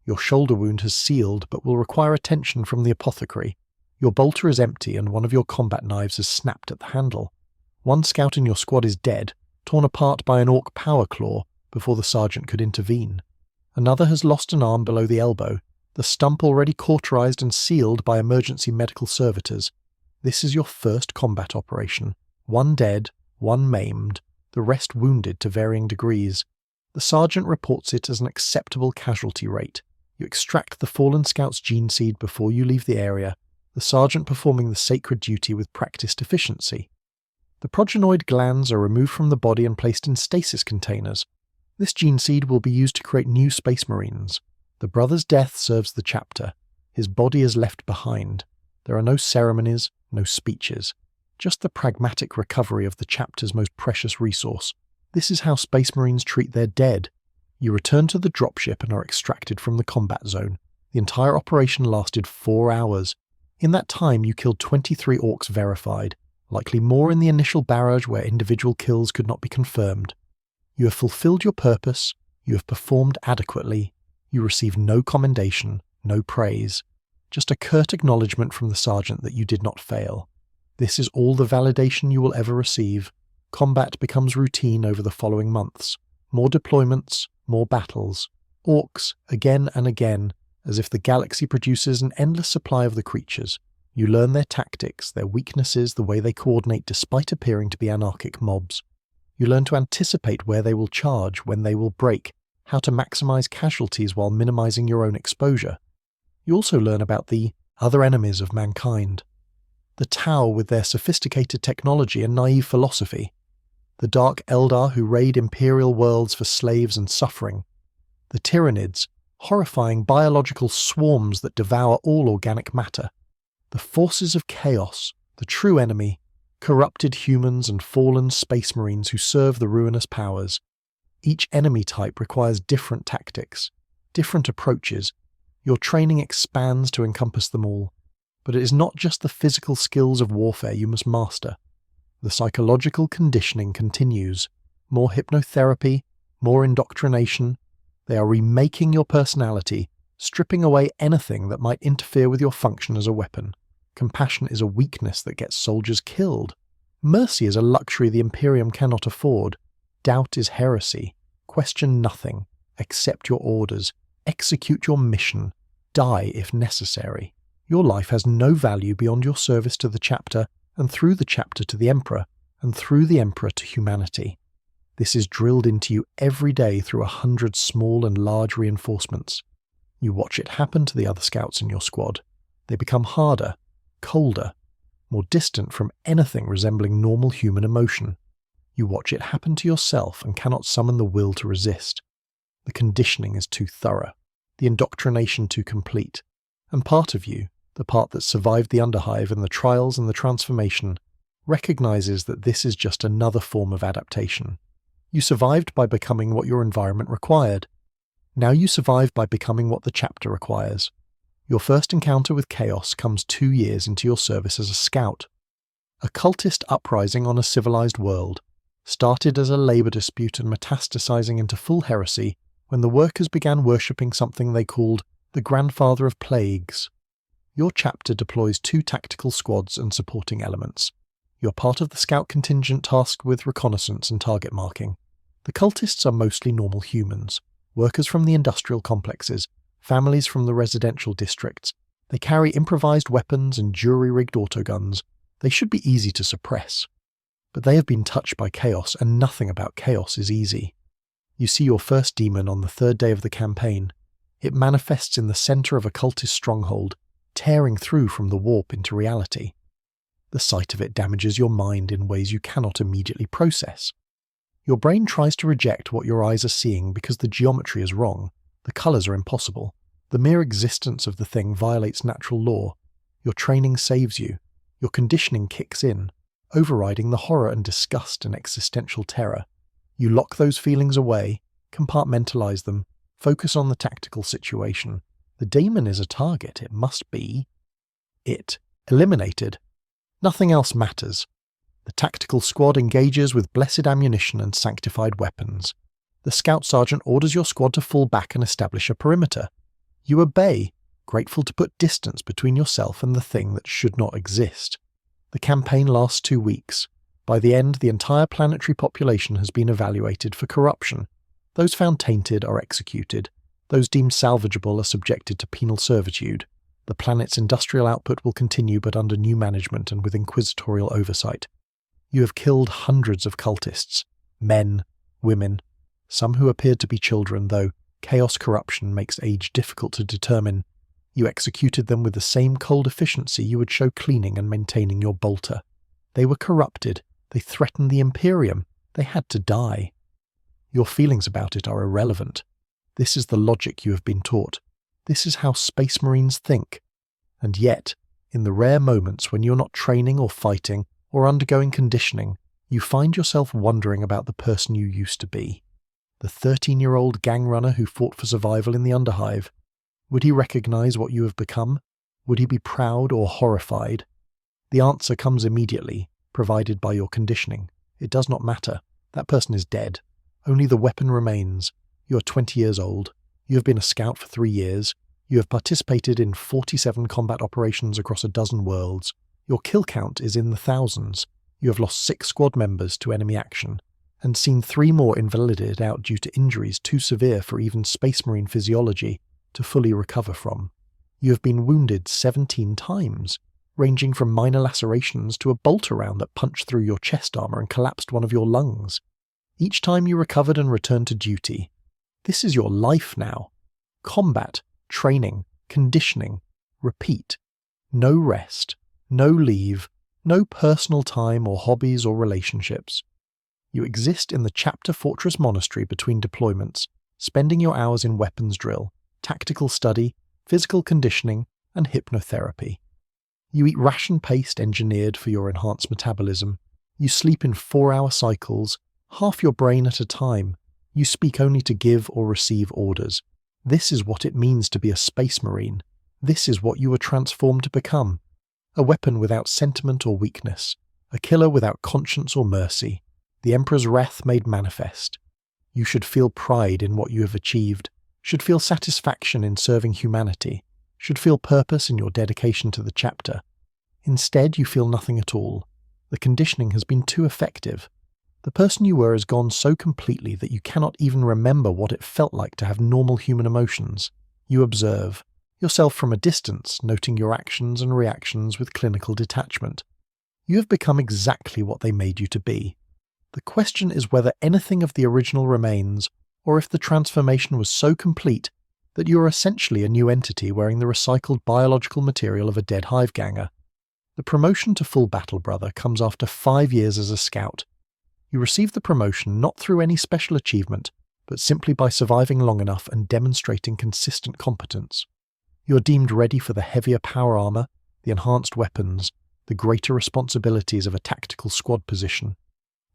Your shoulder wound has sealed but will require attention from the apothecary. Your bolter is empty and one of your combat knives has snapped at the handle. One scout in your squad is dead, torn apart by an orc power claw before the sergeant could intervene. Another has lost an arm below the elbow. the stump already cauterized and sealed by emergency medical servitors. This is your first combat operation. 1 dead, 1 maimed, the rest wounded to varying degrees. The sergeant reports it as an acceptable casualty rate. You extract the fallen scout's gene seed before you leave the area, the sergeant performing the sacred duty with practiced efficiency. The progenoid glands are removed from the body and placed in stasis containers. This gene seed will be used to create new Space Marines. The brother's death serves the chapter. His body is left behind. There are no ceremonies, no speeches. Just the pragmatic recovery of the chapter's most precious resource. This is how Space Marines treat their dead. You return to the dropship and are extracted from the combat zone. The entire operation lasted 4 hours. In that time, you killed 23 orcs verified, likely more in the initial barrage where individual kills could not be confirmed. You have fulfilled your purpose, you have performed adequately, you receive no commendation, no praise, just a curt acknowledgement from the sergeant that you did not fail. This is all the validation you will ever receive. Combat becomes routine over the following months. More deployments, more battles. Orcs, again and again, as if the galaxy produces an endless supply of the creatures. You learn their tactics, their weaknesses, the way they coordinate despite appearing to be anarchic mobs. You learn to anticipate where they will charge, when they will break, how to maximize casualties while minimizing your own exposure. You also learn about the other enemies of mankind. The Tau with their sophisticated technology and naive philosophy. The Dark Eldar who raid imperial worlds for slaves and suffering. The Tyranids, horrifying biological swarms that devour all organic matter. The forces of chaos, the true enemy, corrupted humans and fallen Space Marines who serve the ruinous powers. Each enemy type requires different tactics, different approaches. Your training expands to encompass them all. But it is not just the physical skills of warfare you must master. The psychological conditioning continues. More hypnotherapy, more indoctrination. They are remaking your personality, stripping away anything that might interfere with your function as a weapon. Compassion is a weakness that gets soldiers killed. Mercy is a luxury the Imperium cannot afford. Doubt is heresy. Question nothing. Accept your orders. Execute your mission. Die if necessary. Your life has no value beyond your service to the chapter, and through the chapter to the Emperor, and through the Emperor to humanity. This is drilled into you every day through 100 small and large reinforcements. You watch it happen to the other scouts in your squad. They become harder, colder, more distant from anything resembling normal human emotion. You watch it happen to yourself and cannot summon the will to resist. The conditioning is too thorough, the indoctrination too complete, and part of you, the part that survived the underhive and the trials and the transformation, recognizes that this is just another form of adaptation. You survived by becoming what your environment required. Now you survive by becoming what the chapter requires. Your first encounter with chaos comes 2 years into your service as a scout. A cultist uprising on a civilized world, started as a labor dispute and metastasizing into full heresy when the workers began worshipping something they called the Grandfather of Plagues. Your chapter deploys 2 tactical squads and supporting elements. You're part of the scout contingent tasked with reconnaissance and target marking. The cultists are mostly normal humans, workers from the industrial complexes, families from the residential districts. They carry improvised weapons and jury-rigged autoguns. They should be easy to suppress. But they have been touched by chaos, and nothing about chaos is easy. You see your first demon on the 3rd day of the campaign. It manifests in the center of a cultist stronghold, tearing through from the warp into reality. The sight of it damages your mind in ways you cannot immediately process. Your brain tries to reject what your eyes are seeing because the geometry is wrong, the colors are impossible, the mere existence of the thing violates natural law. Your training saves you. Your conditioning kicks in, overriding the horror and disgust and existential terror. You lock those feelings away, compartmentalize them, focus on the tactical situation. The demon is a target, it must be. It. Eliminated. Nothing else matters. The tactical squad engages with blessed ammunition and sanctified weapons. The scout sergeant orders your squad to fall back and establish a perimeter. You obey, grateful to put distance between yourself and the thing that should not exist. The campaign lasts 2 weeks. By the end, the entire planetary population has been evaluated for corruption. Those found tainted are executed. Those deemed salvageable are subjected to penal servitude. The planet's industrial output will continue, but under new management and with inquisitorial oversight. You have killed hundreds of cultists, men, women, some who appeared to be children, though chaos corruption makes age difficult to determine. You executed them with the same cold efficiency you would show cleaning and maintaining your bolter. They were corrupted. They threatened the Imperium. They had to die. Your feelings about it are irrelevant. This is the logic you have been taught. This is how Space Marines think. And yet, in the rare moments when you're not training or fighting or undergoing conditioning, you find yourself wondering about the person you used to be. The 13-year-old gang runner who fought for survival in the Underhive. Would he recognize what you have become? Would he be proud or horrified? The answer comes immediately, provided by your conditioning. It does not matter. That person is dead. Only the weapon remains. You are 20 years old. You have been a scout for 3 years. You have participated in 47 combat operations across a dozen worlds. Your kill count is in the thousands. You have lost 6 squad members to enemy action, and seen 3 more invalided out due to injuries too severe for even Space Marine physiology to fully recover from. You have been wounded 17 times, ranging from minor lacerations to a bolter round that punched through your chest armor and collapsed one of your lungs. Each time you recovered and returned to duty. This is your life now. Combat, training, conditioning, repeat. No rest, no leave, no personal time or hobbies or relationships. You exist in the Chapter Fortress Monastery between deployments, spending your hours in weapons drill, tactical study, physical conditioning, and hypnotherapy. You eat ration paste engineered for your enhanced metabolism. You sleep in 4-hour cycles, half your brain at a time. You speak only to give or receive orders. This is what it means to be a Space Marine. This is what you were transformed to become. A weapon without sentiment or weakness. A killer without conscience or mercy. The Emperor's wrath made manifest. You should feel pride in what you have achieved, should feel satisfaction in serving humanity, should feel purpose in your dedication to the chapter. Instead, you feel nothing at all. The conditioning has been too effective. The person you were has gone so completely that you cannot even remember what it felt like to have normal human emotions. You observe yourself from a distance, noting your actions and reactions with clinical detachment. You have become exactly what they made you to be. The question is whether anything of the original remains, or if the transformation was so complete that you are essentially a new entity wearing the recycled biological material of a dead hive ganger. The promotion to full battle brother comes after 5 years as a scout. You receive the promotion not through any special achievement, but simply by surviving long enough and demonstrating consistent competence. You are deemed ready for the heavier power armor, the enhanced weapons, the greater responsibilities of a tactical squad position.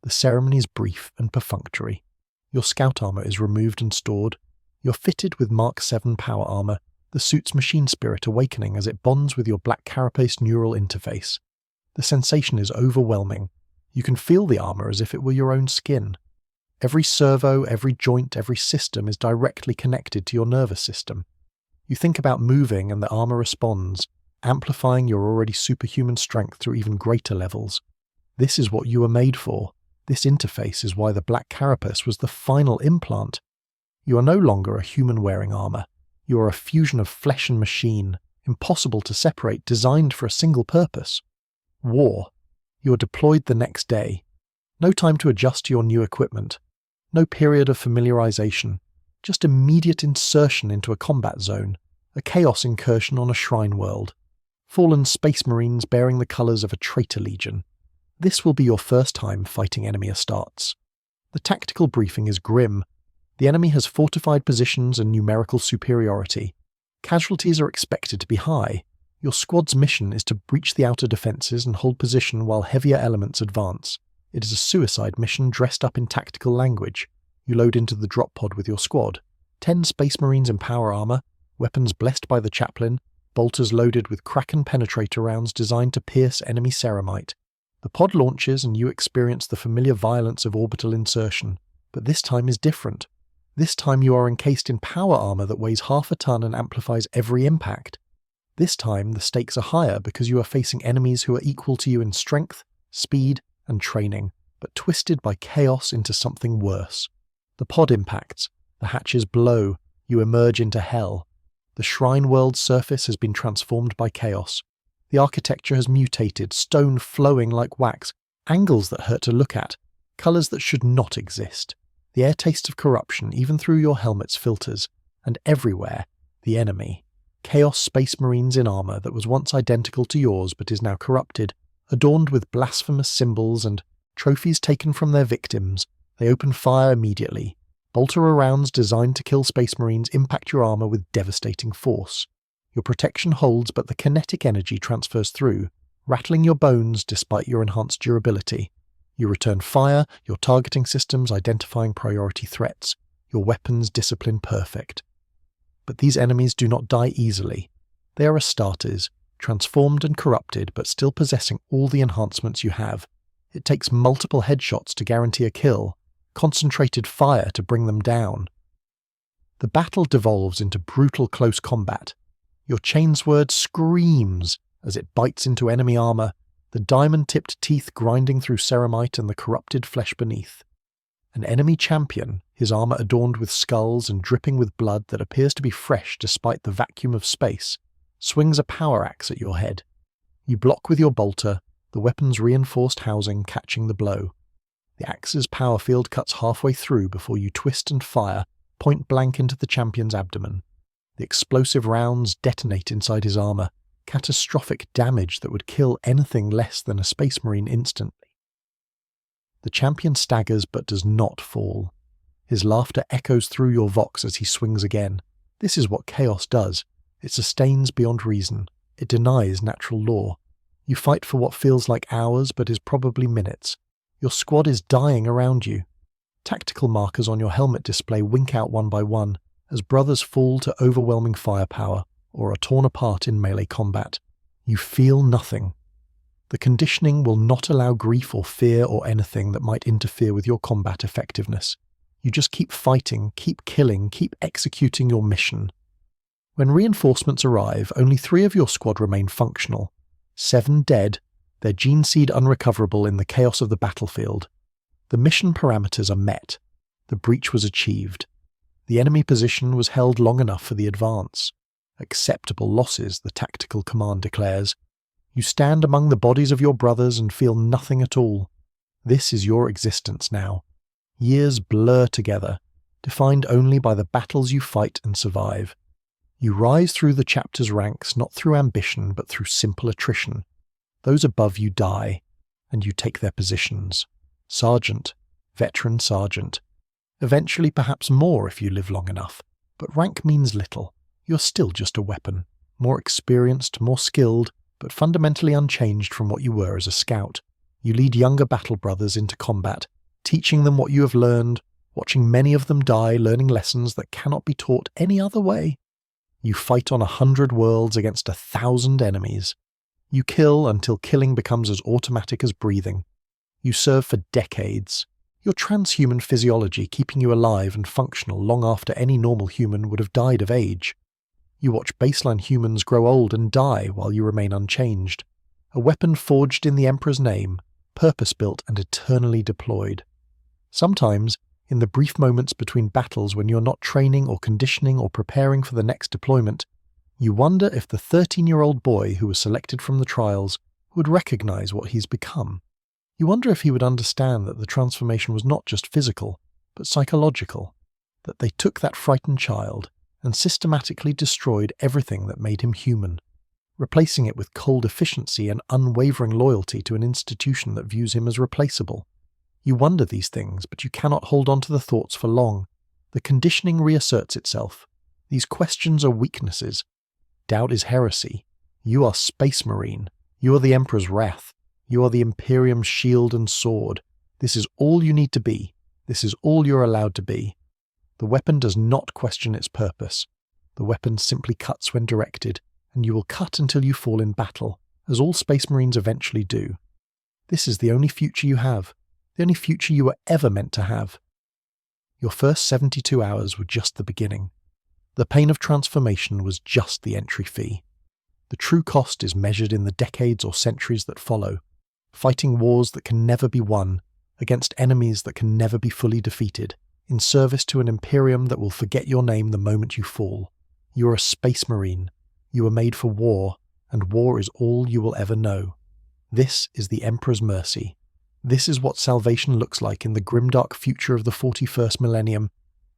The ceremony is brief and perfunctory. Your scout armor is removed and stored. You're fitted with Mark 7 power armor, the suit's machine spirit awakening as it bonds with your black carapace neural interface. The sensation is overwhelming. You can feel the armor as if it were your own skin. Every servo, every joint, every system is directly connected to your nervous system. You think about moving and the armor responds, amplifying your already superhuman strength through even greater levels. This is what you were made for. This interface is why the black carapace was the final implant. You are no longer a human wearing armor. You are a fusion of flesh and machine, impossible to separate, designed for a single purpose. War. You are deployed the next day. No time to adjust to your new equipment. No period of familiarization. Just immediate insertion into a combat zone. A chaos incursion on a shrine world. Fallen Space Marines bearing the colors of a traitor legion. This will be your first time fighting enemy astartes. The tactical briefing is grim. The enemy has fortified positions and numerical superiority. Casualties are expected to be high. Your squad's mission is to breach the outer defenses and hold position while heavier elements advance. It is a suicide mission dressed up in tactical language. You load into the drop pod with your squad. 10 Space Marines in power armor, weapons blessed by the chaplain, bolters loaded with Kraken penetrator rounds designed to pierce enemy ceramite. The pod launches and you experience the familiar violence of orbital insertion, but this time is different. This time you are encased in power armor that weighs half a ton and amplifies every impact. This time the stakes are higher because you are facing enemies who are equal to you in strength, speed, and training, but twisted by chaos into something worse. The pod impacts, the hatches blow, You emerge into hell. The shrine world's surface has been transformed by chaos. The architecture has mutated, stone flowing like wax, angles that hurt to look at, colours that should not exist. The air tastes of corruption even through your helmet's filters, and everywhere, the enemy. Chaos Space Marines in armour that was once identical to yours but is now corrupted, adorned with blasphemous symbols and trophies taken from their victims. They open fire immediately. Bolter rounds designed to kill Space Marines impact your armour with devastating force. Your protection holds, but the kinetic energy transfers through, rattling your bones despite your enhanced durability. You return fire, your targeting systems identifying priority threats, your weapons discipline perfect. But these enemies do not die easily. They are Astartes, transformed and corrupted but still possessing all the enhancements you have. It takes multiple headshots to guarantee a kill, concentrated fire to bring them down. The battle devolves into brutal close combat. Your chainsword screams as it bites into enemy armour, the diamond-tipped teeth grinding through ceramite and the corrupted flesh beneath. An enemy champion, his armour adorned with skulls and dripping with blood that appears to be fresh despite the vacuum of space, swings a power axe at your head. You block with your bolter, the weapon's reinforced housing catching the blow. The axe's power field cuts halfway through before you twist and fire, point blank into the champion's abdomen. The explosive rounds detonate inside his armour, catastrophic damage that would kill anything less than a Space Marine instantly. The champion staggers but does not fall. His laughter echoes through your vox as he swings again. This is what chaos does. It sustains beyond reason. It denies natural law. You fight for what feels like hours but is probably minutes. Your squad is dying around you. Tactical markers on your helmet display wink out one by one as brothers fall to overwhelming firepower or are torn apart in melee combat. You feel nothing. The conditioning will not allow grief or fear or anything that might interfere with your combat effectiveness. You just keep fighting, keep killing, keep executing your mission. When reinforcements arrive, only 3 of your squad remain functional. 7 dead, their gene seed unrecoverable in the chaos of the battlefield. The mission parameters are met. The breach was achieved. The enemy position was held long enough for the advance. Acceptable losses, the tactical command declares. You stand among the bodies of your brothers and feel nothing at all. This is your existence now. Years blur together, defined only by the battles you fight and survive. You rise through the chapter's ranks not through ambition but through simple attrition. Those above you die, and you take their positions. Sergeant, veteran sergeant. Eventually perhaps more if you live long enough, but rank means little. You're still just a weapon, more experienced, more skilled, but fundamentally unchanged from what you were as a scout. You lead younger battle brothers into combat, teaching them what you have learned, watching many of them die, learning lessons that cannot be taught any other way. You fight on 100 worlds against 1,000 enemies. You kill until killing becomes as automatic as breathing. You serve for decades. Your transhuman physiology keeping you alive and functional long after any normal human would have died of age. You watch baseline humans grow old and die while you remain unchanged. A weapon forged in the Emperor's name, purpose-built and eternally deployed. Sometimes, in the brief moments between battles when you're not training or conditioning or preparing for the next deployment, you wonder if the 13-year-old boy who was selected from the trials would recognize what he's become. You wonder if he would understand that the transformation was not just physical, but psychological, that they took that frightened child and systematically destroyed everything that made him human, replacing it with cold efficiency and unwavering loyalty to an institution that views him as replaceable. You wonder these things, but you cannot hold on to the thoughts for long. The conditioning reasserts itself. These questions are weaknesses. Doubt is heresy. You are Space Marine. You are the Emperor's wrath. You are the Imperium's shield and sword. This is all you need to be. This is all you're allowed to be. The weapon does not question its purpose. The weapon simply cuts when directed, and you will cut until you fall in battle, as all Space Marines eventually do. This is the only future you have, the only future you were ever meant to have. Your first 72 hours were just the beginning. The pain of transformation was just the entry fee. The true cost is measured in the decades or centuries that follow, fighting wars that can never be won, against enemies that can never be fully defeated. in service to an Imperium that will forget your name the moment you fall. You are a Space Marine. You were made for war, and war is all you will ever know. This is the Emperor's mercy. This is what salvation looks like in the grimdark future of the 41st millennium.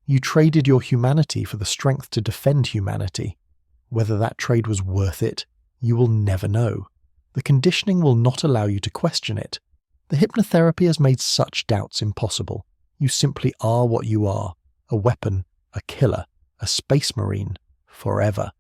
You traded your humanity for the strength to defend humanity. Whether that trade was worth it, you will never know. The conditioning will not allow you to question it. The hypnotherapy has made such doubts impossible. You simply are what you are, a weapon, a killer, a Space Marine, forever.